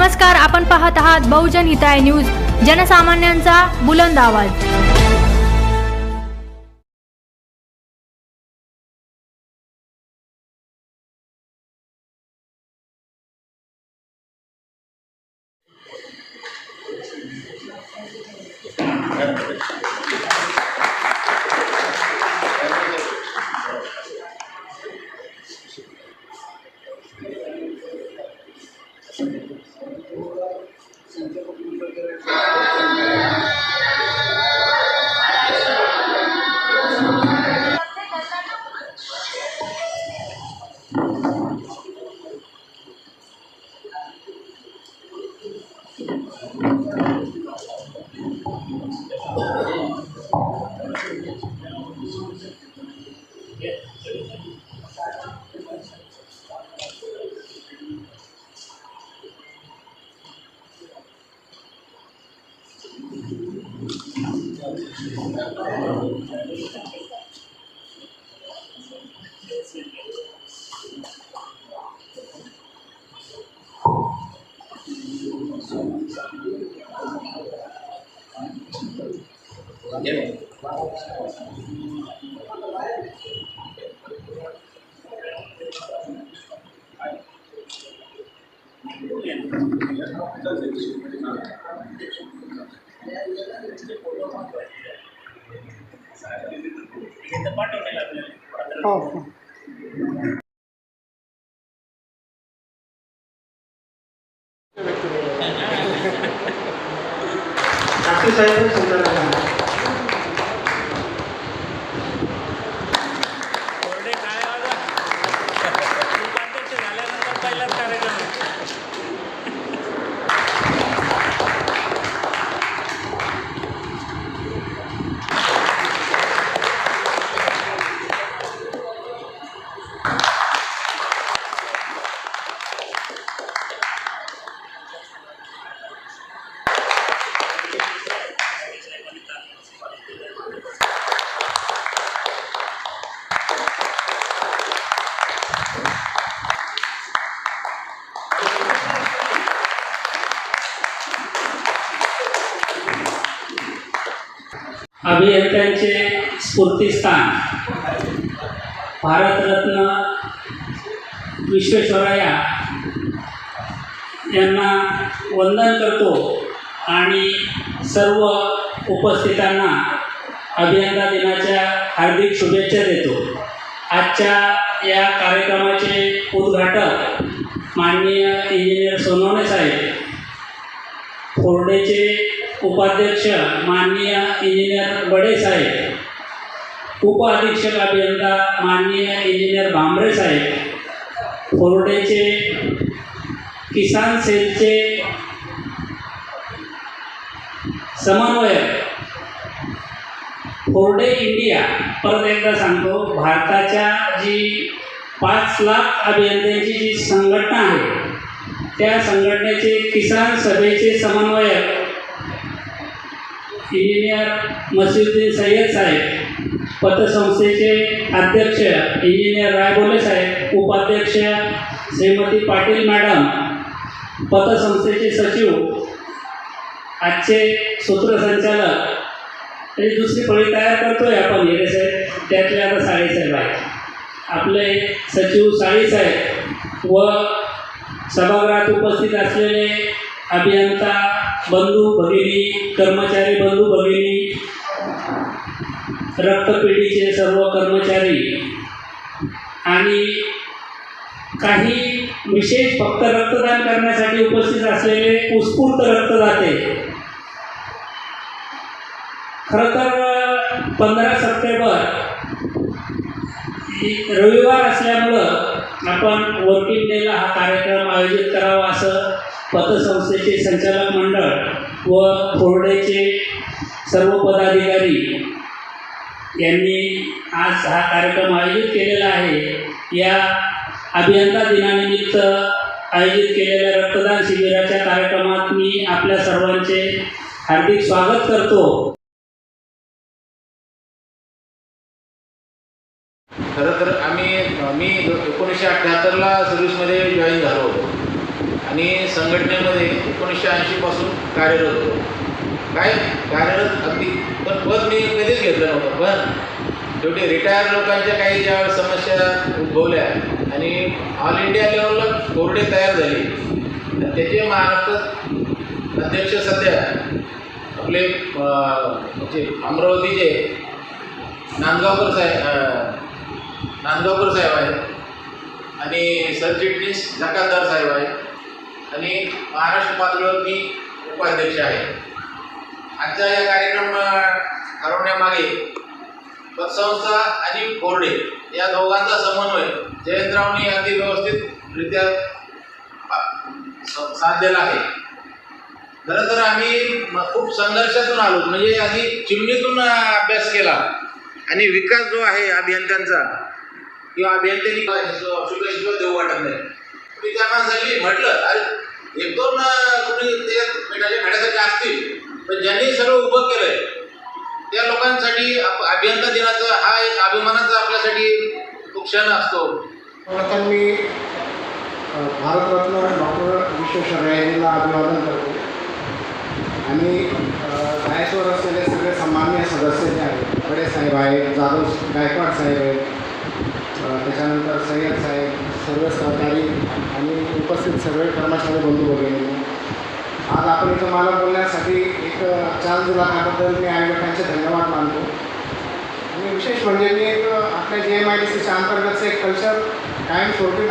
नमस्कार, आपण पाहत आहात बहुजन हिताय न्यूज, जनसामान्यांचा बुलंद आवाज। अभियंत्यांचे स्फूर्तिस्थान भारतरत्न विश्वेश्वरय्या यांना वंदन करतो आणि सर्व उपस्थितांना अभियंता दिनाच्या हार्दिक शुभेच्छा देतो। आजच्या या कार्यक्रमाचे उद्घाटक माननीय इंजिनियर सोनवणे साहेब, फोर्डेचे उपाध्यक्ष माननीय इंजिनियर बडे साहेब, उपाधीक्षक अभियंता माननीय इंजिनियर भांबरे साहेब, फोर्डेचे किसान सेलचे समन्वयक, फोर्डे इंडिया, परत एकदा सांगतो, भारताच्या जी 5 लाख अभियंत्यांची जी संघटना आहे त्या संघटनेचे किसान सभेचे समन्वयक इंजिनियर मसिउद्दीन सय्यद साहेब, पतसंस्थेचे अध्यक्ष इंजिनियर रायबोले साहेब, उपाध्यक्ष श्रीमती पाटील मॅडम, पतसंस्थेचे सचिव, आजचे सूत्रसंचालक, म्हणजे दुसरी फळी तयार करतोय आपण हिरे साहेब, त्यातले आता साळीसाहेब आहे, आपले सचिव साळीसाहेब व सभागृहात उपस्थित असलेले अभियंता बंधू भगिनी, कर्मचारी बंधू भगिनी, रक्तपेढीचे सर्व कर्मचारी आणि काही विशेष फक्त रक्तदान करण्यासाठी उपस्थित असलेले उत्स्फूर्त रक्तदाते। खरं तर 15 सप्टेंबर रविवार असल्यामुळं आपण वर्किंग डेला हा कार्यक्रम आयोजित करावा असं पतसंस्थेचे संचालक मंडळ व फोर्डेचे सर्व पदाधिकारी यांनी आज हा कार्यक्रम आयोजित केलेला आहे। या अभियंता दिनानिमित्त आयोजित केलेल्या रक्तदान शिबिराच्या कार्यक्रमात मी आपल्या सर्वांचे हार्दिक स्वागत करतो। खरं तर मी 1978ला सर्व्हिसमध्ये जॉईन झालो होतो आणि संघटनेमध्ये 1980 पासून कार्यरत होतो. काय कार्यरत अगदी, पण पद मी कधीच घेतलं नव्हतं. पण शेवटी रिटायर लोकांच्या काही ज्यावेळेस समस्या उद्भवल्या आणि ऑल इंडिया लेवलला कोरडे तयार झाले आणि त्याचे महाराष्ट्रात अध्यक्ष सध्या आपले म्हणजे अमरावतीचे नांदगावकर साहेब आहेत आणि सरचिटणीस जकातदार साहेब आहेत आणि महाराष्ट्र पातळीवर मी उपाध्यक्ष आहे. आजचा या कार्यक्रम ठरवण्यामागे पतसंस्था आणि कोरडे या दोघांचा समन्वय जयंतरावनी अगदी व्यवस्थितरित्या साधलेला आहे. खरं तर आम्ही खूप संघर्षातून आलो, म्हणजे आधी चिमणीतून अभ्यास केला आणि विकास जो आहे अभियंत्यांचा किंवा अभियंत्यांनी शुभेच्छा देऊ वाटत नाही. मी त्या माणसांनी म्हटलं, अरे एक दोन कोणी त्याच्यात मिठाच्या खेड्यासाठी असतील, पण ज्यांनी सगळं उभं केलंय त्या लोकांसाठी अभियंता दिनाचा हा एक अभिमानाचा आपल्यासाठी तो क्षण असतो. प्रथम मी भारतरत्न डॉक्टर विश्वेश्वरय्याजींना अभिवादन करतो आणि डायसवर असलेले सगळे सन्माननीय सदस्य जे आहेत, खडे साहेब आहेत, जाधव गायकवाड साहेब आहेत, त्याच्यानंतर सय्यद साहेब, सर्व सहकारी आणि उपस्थित सर्व कर्मचारी बंधू भगिनी, आज आपण इथं मला बोलण्यासाठी एक चान्स दिला त्याबद्दल मी आयोजकांचे धन्यवाद मानतो. आणि विशेष म्हणजे मी एक आपल्या JMIDCच्या अंतर्गतचं एक कल्चर कायमस्वरूपी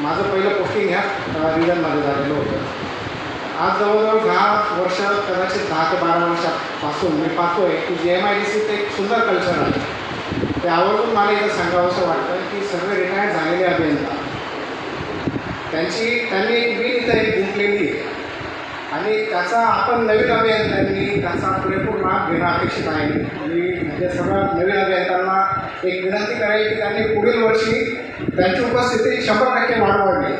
माझं पहिलं पोस्टिंग ह्या रिजनमध्ये झालेलं होतं. आज जवळजवळ 10 वर्ष, कदाचित 10 ते 12 वर्षापासून मी पाहतो आहे की JMIDCचं एक सुंदर कल्चर आहे. ते आवर्जून मला इथं सांगावंसं वाटतं की सर्व रिटायर्ड झालेले अभियंता त्यांनी एक बिल इथं एक गुंतलेली आहे आणि त्याचा आपण नवीन अभियंत्यांनी त्याचा पुरेपूर लाभ घेणं अपेक्षित आहे. आणि म्हणजे सर्व नवीन अभियंत्यांना एक विनंती करायची की त्यांनी पुढील वर्षी त्यांची उपस्थिती 100% वाढवावी.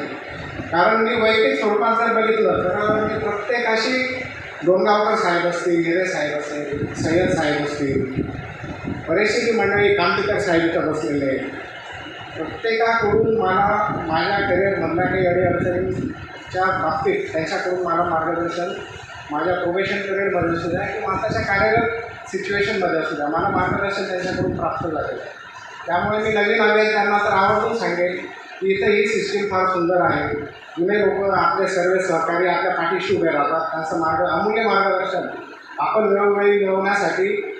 कारण मी वैयक्तिक स्वरूपात जर बघितलं तर मी प्रत्येकाशी डोंगावकर साहेब असतील, हिरे साहेब असतील, सय्यद साहेब असतील, बरेचशी जी मंडळी कामतीकर साहेब इथं बसलेले आहेत, प्रत्येकाकडून मला माझ्या करिअरमधल्या काही अडीअडचणींच्या बाबतीत त्यांच्याकडून मला मार्गदर्शन, माझ्या प्रोबेशन पिरियडमध्ये असू द्या किंवा आताच्या कार्यरत सिच्युएशनमध्ये असू द्या, मला मार्गदर्शन त्यांच्याकडून प्राप्त झालेलं आहे. त्यामुळे मी नवीन अभियंत्यांना तर आवर्जून सांगेन की इथं ही सिस्टीम फार सुंदर आहे. जुने लोक आपले सर्व सहकारी आपल्या पाठीशी उभे राहतात. त्यांचं अमूल्य मार्गदर्शन आपण वेळोवेळी मिळवण्यासाठी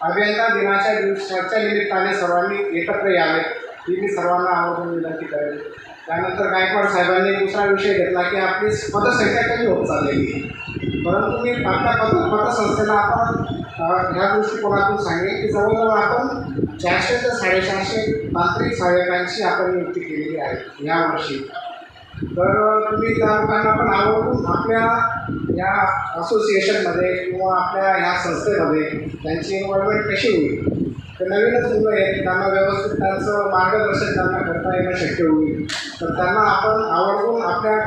अभियंता दिनाच्या दिवसाच्या निमित्ताने सर्वांनी एकत्र यावे ही मी सर्वांना आवर्जून विनंती करेन. त्यानंतर गायकवाड साहेबांनी दुसरा विषय घेतला की आपली पदसंख्या कमी होत चाललेली, परंतु मी आपल्या पतसंस्थेला आपण ह्या दृष्टिकोनातून सांगेन की जवळजवळ आपण 400 ते 450 तांत्रिक सहाय्यकांची आपण नियुक्ती केलेली आहे यावर्षी. तर तुम्ही त्या लोकांना पण आवर्जून आपल्या या असोसिएशनमध्ये किंवा आपल्या ह्या संस्थेमध्ये त्यांची इन्व्हॉल्वमेंट कशी होईल, तर नवीनच मुलं आहेत त्यांना व्यवस्थित त्यांचं मार्गदर्शन त्यांना करता येणं शक्य होईल. तर त्यांना आपण आवर्जून आपल्या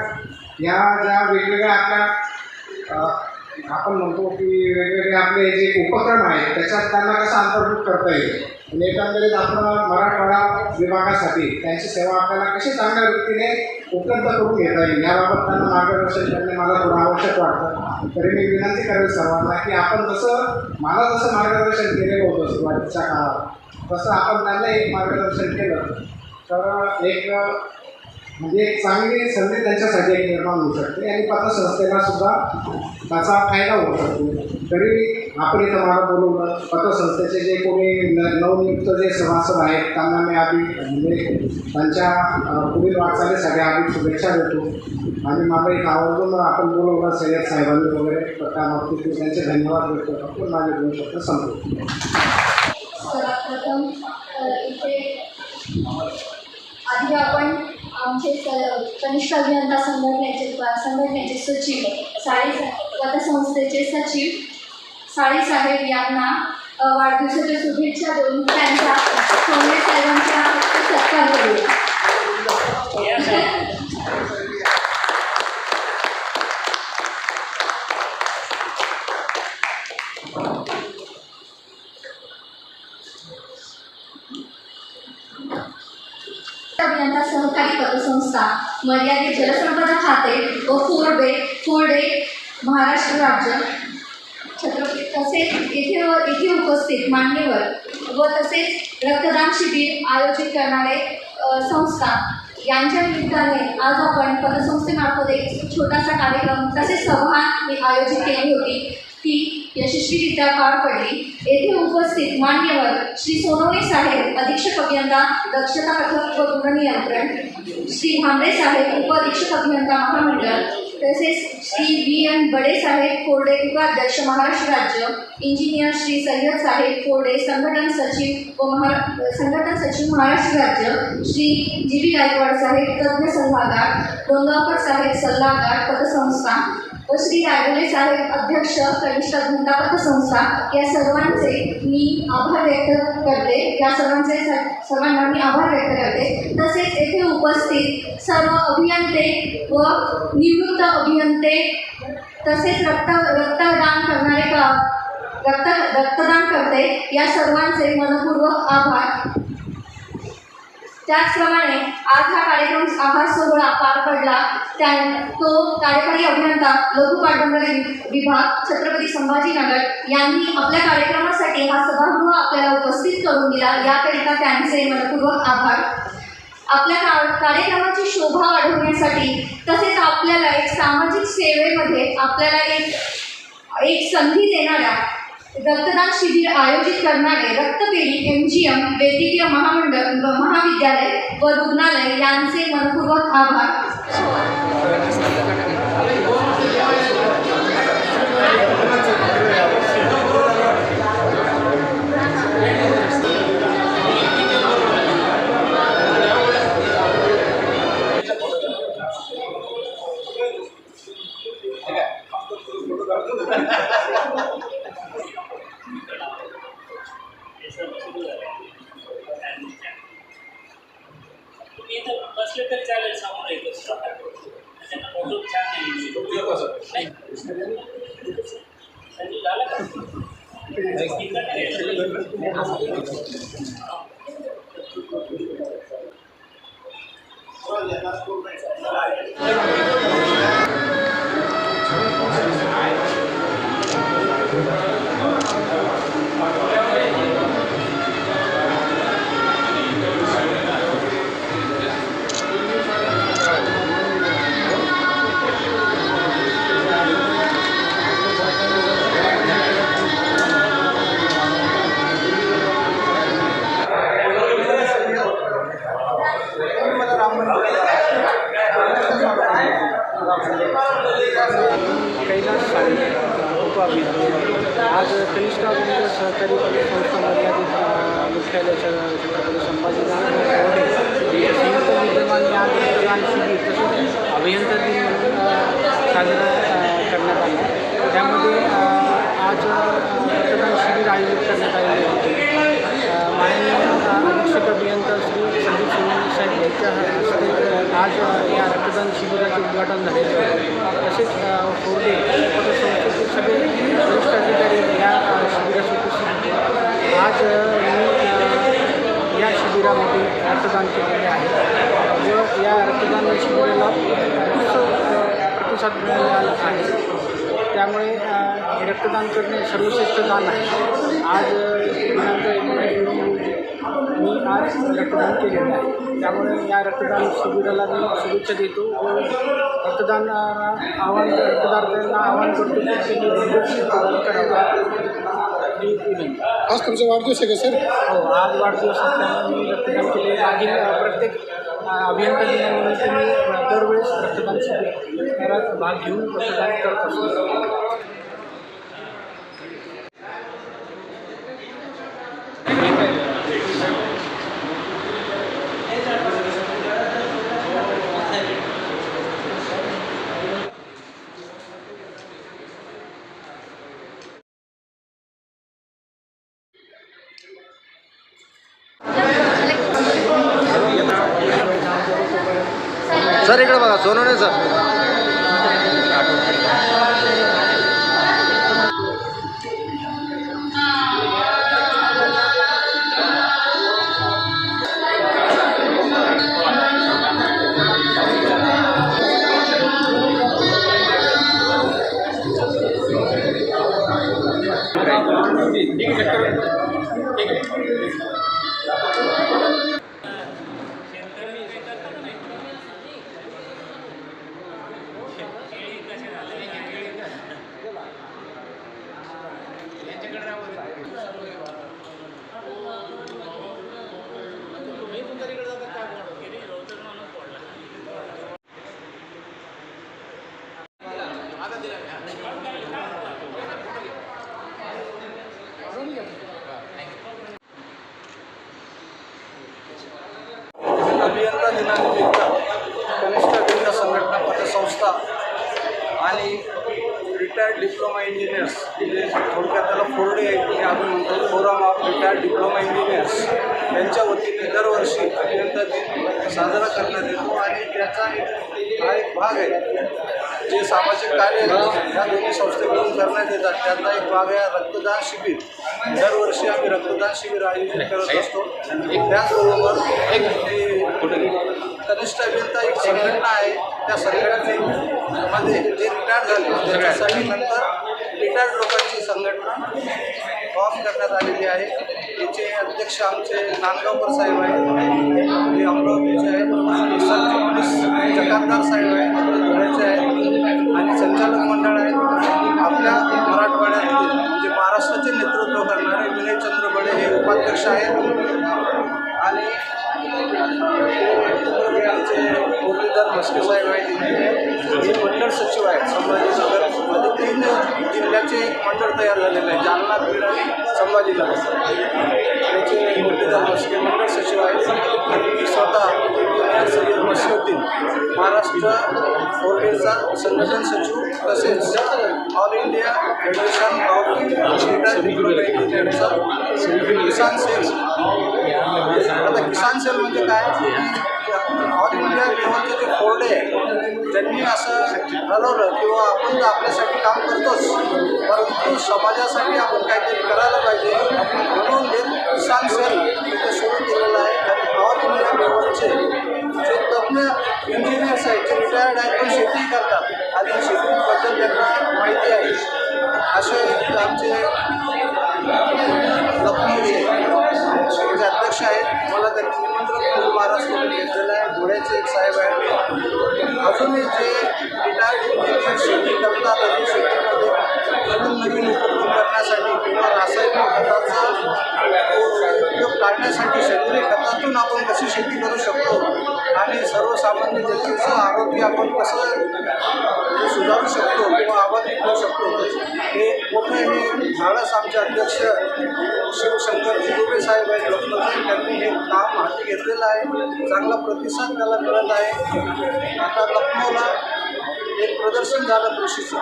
ह्या ज्या वेगवेगळ्या आपल्या आपण म्हणतो की वेगवेगळे आपले जे उपक्रम आहेत त्याच्यात त्यांना कसं अंतर्भूत करता येईल आणि एकंदरीत आपण मराठवाडा विभागासाठी त्यांची सेवा आपल्याला कशी चांगल्या रीतीने उपलब्ध करून घेता येईल याबाबत त्यांना मार्गदर्शन करणे मला थोडं आवश्यक वाटतं. तरी मी विनंती करेल सर्वांना की आपण मला जसं मार्गदर्शन केलेलं होतं सुरुवातीच्या काळात तसं आपण त्यांना एक मार्गदर्शन केलं तर एक म्हणजे एक चांगली संधी त्यांच्यासाठी एक निर्माण होऊ शकते आणि पतसंस्थेला सुद्धा त्याचा फायदा होऊ शकतो. तरी आपण इथं मला बोलवलं, पतसंस्थेचे जे कोणी नवनियुक्त जे सभासद आहेत त्यांना मी म्हणजे त्यांच्या पुढील वाटचालीसाठी आधी शुभेच्छा देतो आणि मला एक आवर्जून आपण बोलवलं सय्यद साहेबांनी वगैरे तर त्या बाबतीत मी त्यांचे धन्यवाद व्यक्त करतो. माझे 2 शब्द संपतो. सर्वप्रथम इथे आधी आपण आमचे कनिष्ठ अभियंता संघटनेचे सचिव पतसंस्थेचे सचिव साळीसाहेब यांना वाढदिवसाच्या शुभेच्छा देऊन त्यांचा सोनवे साहेबांच्या सत्कार करूया. अभियंता सहकारी पतसंस्था मर्यादित जलसंपदा खाते व फोर्डे महाराष्ट्र राज्य छत्रपती तसेच येथे उपस्थित मान्यवर व तसेच रक्तदान शिबिर आयोजित करणारे संस्था यांच्या निमित्ताने आज आपण पतसंस्थेमार्फत एक छोटासा कार्यक्रम तसेच सभा आयोजित केली होती ती यशस्वीरित्या पार पडली। येथे उपस्थित मान्यवर श्री सोनवणे साहेब अधीक्षक अभियंता दक्षता पथक व गुणनियंत्रण, श्री भांबरे साहेब उपअधीक्षक अभियंता महामंडळ, तसेच श्री V.N. बडे साहेब फोर्डे उपाध्यक्ष महाराष्ट्र राज्य, इंजिनियर श्री सय्यद साहेब फोर्डे संघटन सचिव महाराष्ट्र राज्य, श्री G.B. गायकवाड साहेब तज्ञ सल्लागार, डोंगावकर साहेब सल्लागार पतसंस्था व श्री रायगुले साहेब अध्यक्ष कनिष्ठ अभियंता पतसंस्था या सर्वांचे मी आभार व्यक्त करते। या सर्वांना मी आभार व्यक्त करते। तसेच येथे उपस्थित सर्व अभियंते व निवृत्त अभियंते तसेच रक्तदान करते या सर्वांचे मनपूर्वक आभार। त्याचप्रमाणे आज हा कार्यक्रम आभार सोहळा पार पडला तो कार्यकारी अभियंता लघु पाटबंधारे विभाग छत्रपती संभाजीनगर यांनी आपल्या कार्यक्रमासाठी हा सभागृह आपल्याला उपस्थित करून दिला, याकरिता त्यांचे मनपूर्वक आभार। आपल्या कार्यक्रमाची शोभा वाढवण्यासाठी तसेच आपल्याला एक सामाजिक सेवेमध्ये आपल्याला एक संधी देणाऱ्या रक्तदान शिबिर आयोजित करणारे रक्तपेढी MGM वैद्यकीय महाविद्यालय व रुग्णालय यांचे मनपूर्वक आभार। बसले तरी चालेल, समोर येतो त्यांना फोटो छान आहे। झालं का? कैलास साळवे उपअभियंता आज कनिष्ठ अभियंता सहकारी संस्था मर्यादित मुख्यालयाच्या छत्रपती संभाजीनगर संयुक्त विद्यमाने आज रक्तदान शिबिर तसेच अभियंता दिन साजरा करण्यात आला। त्यामध्ये आज रक्तदान शिबिर आयोजित करण्यात आलेले होते। माननीय अधीक्षक अभियंता श्री संदीप सोनवणे साहेब यांच्या हस्ते आज या रक्तदान शिबिराचे उद्घाटन झालेले आहे। तसेच फोर्डे पतसंस्थेचे सगळे वरिष्ठ अधिकारी या शिबिरास उपस्थित होते। आज मी या शिबिरामध्ये रक्तदान केलेले आहे व या रक्तदान शिबिराला प्रतिसाद मिळाला आहे। त्यामुळे हे रक्तदान करणे सर्वश्रेष्ठ दान आहे। आज दिनांक 19 रोजी मी आज रक्तदान केलेलं आहे। त्यामुळे या रक्तदान शिबिराला मी शुभेच्छा देतो व रक्तदारांना आवाहन करतो की त्यांनी रक्तदान करावं। आज तुमचा वाढदिवस आहे का सर? हो, आज वाढदिवस असल्यामुळे मी रक्तदान केले। मागील प्रत्येक अभियंता दिनानिमित्त मी दरवेळेस रक्तदान शिबिरात भाग घेऊन रक्तदान करत असतो। सर इकडे बघा, सोनवणे सर। आणि रिटायर्ड डिप्लोमा इंजिनियर्स म्हणजे थोडक्यात त्याला फोरडे हे आपण म्हणतो, forum of retired diploma engineers यांच्या वतीने दरवर्षी अभियंता दिन साजरा करण्यात येतो. आणि त्याचा हा एक भाग आहे जे सामाजिक कार्य ह्या दोन्ही संस्थेकडून करण्यात येतात. त्यातला एक भाग आहे रक्तदान शिबिर. दरवर्षी आम्ही रक्तदान शिबिर आयोजित करत असतो. त्याचबरोबर कनिष्ठ अभियंता एक संघटना आहे, त्या संघटनेमध्ये जे रिटायर्ड झाले त्याच्यासाठी नंतर रिटायर्ड लोकांची संघटना फॉर्म करण्यात आलेली आहे. याचे अध्यक्ष आमचे नांदगावकर साहेब आहेत, हे अमरावतीचे आहेत, सरचिटणीस जकातदार साहेब आहेत, धुळ्याचे आहेत आणि संचालक मंडळ आहेत आपल्या मराठवाड्यातले म्हणजे महाराष्ट्राचे नेतृत्व करणारे विनयचंद्र बडे हे उपाध्यक्ष आहेत. आणि आमचे मुरलीधर मस्के साहेब आहेत, हे मंडळ सचिव आहेत. संभाजीनगरमध्ये 3 जिल्ह्याचे एक मंडळ तयार झालेलं आहे, जालना, बीड आणि संभाजीनगर. त्याचे मुरलीधर मस्के मंडळ सचिव आहेत. आणि मी स्वतः सय्यद मस्केउद्दीन महाराष्ट्र फोरडेचा संघटन सचिव तसेच all India federation of retired diploma इंजिनियरचा किसान सेल. आता किसान सेल म्हणजे काय, ऑल इंडिया लेवलचे जे फोरडे आहे त्यांनी असं ठरवलं किंवा आपण तर आपल्यासाठी काम करतोच, परंतु समाजासाठी आपण काहीतरी करायला पाहिजे म्हणून हे किसान सेल तिथे सुरू केलेलं आहे. आणि ऑल इंडिया लेवलचे जे तज्ज्ञ इंजिनियर्स आहेत जे रिटायर्ड आहेत पण शेती करतात आणि शेतीबद्दल त्यांना माहिती आहे असे आमचे लखनौचे अध्यक्ष आहेत. मला त्यांनी निमंत्रण करून महाराष्ट्रामध्ये घेतलेलं आहे. धुळ्याचे एक साहेब आहेत. अजूनही जे रिटायर्ड इंजिनियर शेती करतात आणि शेतीमध्ये नवीन उपक्रम करण्यासाठी किंवा रासायनिक खताचा उपयोग टाळण्यासाठी सेंद्रिय खतातून आपण कशी शेती करू शकतो आणि सर्वसामान्य जनतेचं आरोग्य आपण कसं सुधारू शकतो किंवा आबाधित करू शकतो हे मोठं हे धाडस आमचे अध्यक्ष शिवशंकर दुबे साहेब आहेत लखनौचे. त्यांनी हे काम हाती घेतलेलं आहे. चांगला प्रतिसाद त्याला मिळत आहे. आता लखनौला एक प्रदर्शन झालं कृषीचं,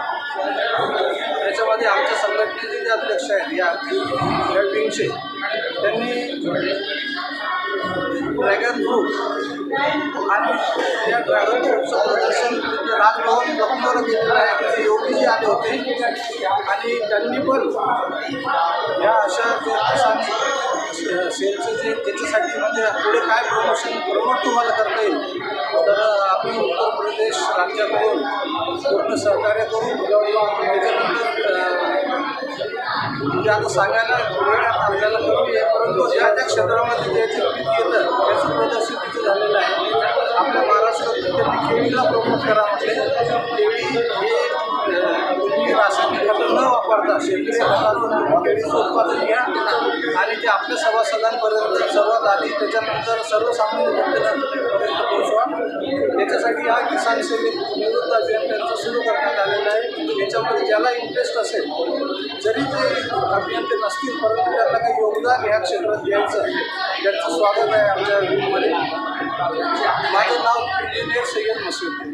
त्याच्यामध्ये आमच्या संघटनेचे जे अध्यक्ष आहेत या विंगचे त्यांनी ड्रॅगन फ्रूट आणि त्या ड्रॅगन फ्रूटचं प्रदर्शन राजभवन लखनौला केलेलं आहे. तिथे योगीजी आले होते आणि त्यांनी पण या अशा जे किसान सेलचं जे त्याच्यासाठी म्हणजे पुढे काय प्रमोट तुम्हाला करता येईल तर आपण उत्तर प्रदेश राज्याकडून पूर्ण सहकार्य करू. त्याच्यानंतर म्हणजे आता सांगायला वेळ आपल्याला कमी आहे, परंतु ज्या त्या क्षेत्रामध्ये ज्याची पीक येतं त्याचं प्रदर्शन तिथे झालेलं आहे. आपल्या महाराष्ट्रात त्यांनी केळीला प्रमोट करा म्हटले. केळी हे रासायनिक खतं न वापरता सेंद्रिय खतातून केळीचं उत्पादन घ्या आणि ते आपल्या सभासदांपर्यंत सर्वात आधी त्याच्यानंतर सर्वसामान्य जनतेपर्यंत पोहोचवा. त्याच्यासाठी हा किसान सेल निवृत्त अभियंत्यांचं सुरू करण्यात आलेलं आहे. याच्यामध्ये ज्याला इंटरेस्ट असेल जरी ते अभियंते नसतील परंतु त्यांना काही योगदान ह्या क्षेत्रात द्यायचं त्यांचं स्वागत आहे आमच्या ग्रुपमध्ये. माझं नाव इंजिनियर सय्यद मस्केउद्दीन.